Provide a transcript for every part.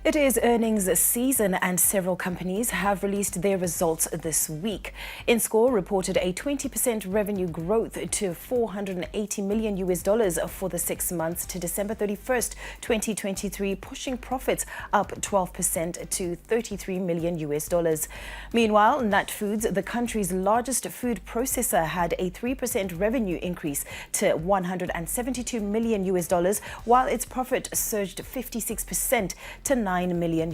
It is earnings season and several companies have released their results this week. Innscor reported a 20% revenue growth to $480 million for the 6 months to December 31st, 2023, pushing profits up 12% to $33 million. Meanwhile, Nat Foods, the country's largest food processor, had a 3% revenue increase to $172 million, while its profit surged 56% to $9 million.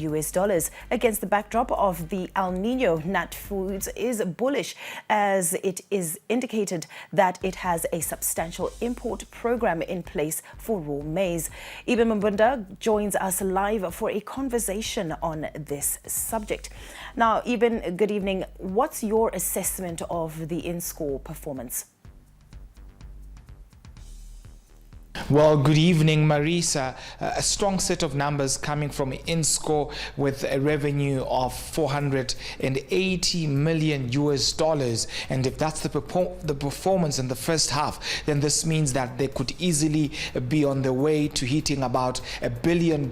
Against the backdrop of the El Nino, Nat Foods is bullish as it is indicated that it has a substantial import program in place for raw maize. Eben Mbunda joins us live for a conversation on this subject. Now, Eben, good evening. What's your assessment of the Innscor performance? Well, good evening, Marisa. A strong set of numbers coming from Innscor with a revenue of $480 million. And if that's the performance in the first half, then this means that they could easily be on the way to hitting about $1 billion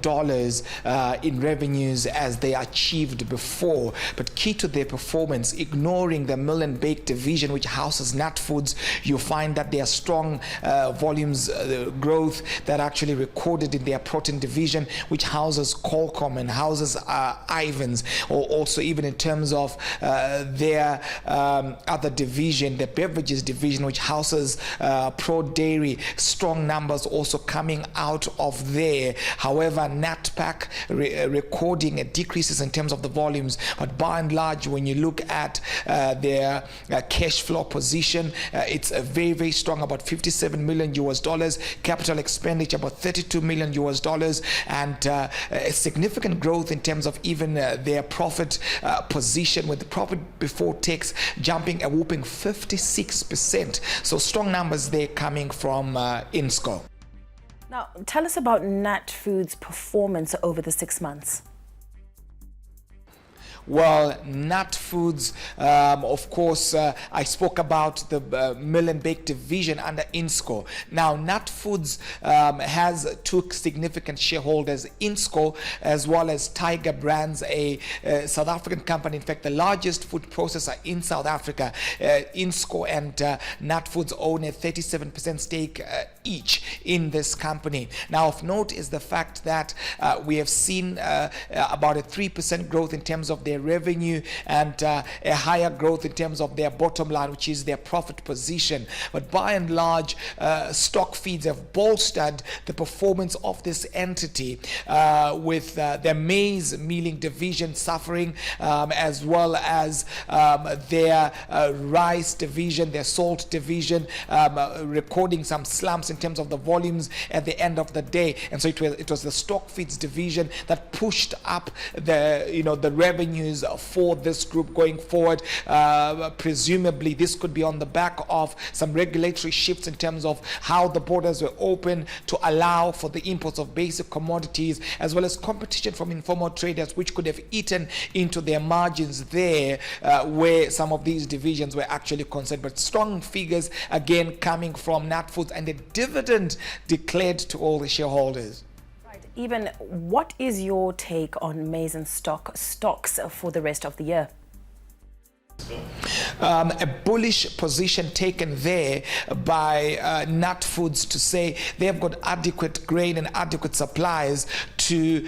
in revenues as they achieved before. But key to their performance, ignoring the mill and bake division, which houses Nat Foods, you find that there are strong volumes growth that actually recorded in their protein division, which houses Qualcomm and houses Ivans, or also even in terms of their other division, the beverages division, which houses Pro Dairy. Strong numbers also coming out of there. However, Natpac recording decreases in terms of the volumes, but by and large, when you look at their cash flow position, it's very, very strong, about $57 million. Capital expenditure about $32 million, and a significant growth in terms of even their profit position, with the profit before tax jumping a whooping 56%. So strong numbers there coming from Innscor. Now, tell us about Nat Foods' performance over the 6 months. Well, Nat Foods, of course, I spoke about the mill and bake division under Innscor. Now, Nat Foods has two significant shareholders, Innscor as well as Tiger Brands, a South African company, in fact, the largest food processor in South Africa. Innscor and Nat Foods own a 37% stake each in this company. Now, of note is the fact that we have seen about a 3% growth in terms of their revenue and a higher growth in terms of their bottom line, which is their profit position. But by and large, stock feeds have bolstered the performance of this entity, with their maize milling division suffering, as well as their rice division, their salt division, recording some slumps in terms of the volumes at the end of the day. And so it was the stock feeds division that pushed up the revenues for this group going forward. Presumably this could be on the back of some regulatory shifts in terms of how the borders were open to allow for the imports of basic commodities, as well as competition from informal traders, which could have eaten into their margins there, where some of these divisions were actually concerned. But strong figures again coming from Nat Foods, and a dividend declared to all the shareholders. Eben, what is your take on maize and stocks for the rest of the year? A bullish position taken there by Nat Foods to say they've got adequate grain and adequate supplies to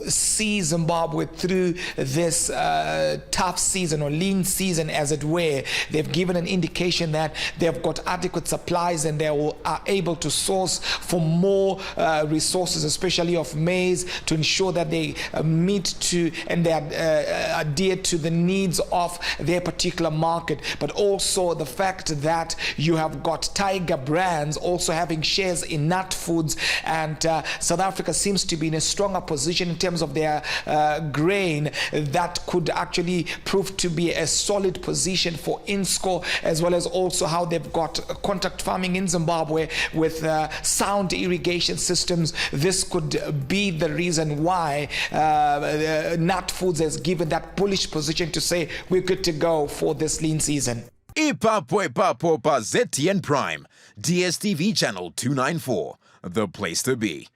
see Zimbabwe through this tough season, or lean season as it were. They've given an indication that they've got adequate supplies and they are able to source for more resources, especially of maize, to ensure that they meet to and they adhere to the needs of their particular market. But also the fact that you have got Tiger Brands also having shares in Nat Foods, and South Africa seems to be in a stronger position in terms of their grain, that could actually prove to be a solid position for Innscor, as well as also how they've got contract farming in Zimbabwe with sound irrigation systems. This could be the reason why Nat Foods has given that bullish position to say we're good to go for this lean season. Ipapo ZTN Prime, DSTV channel 294, the place to be.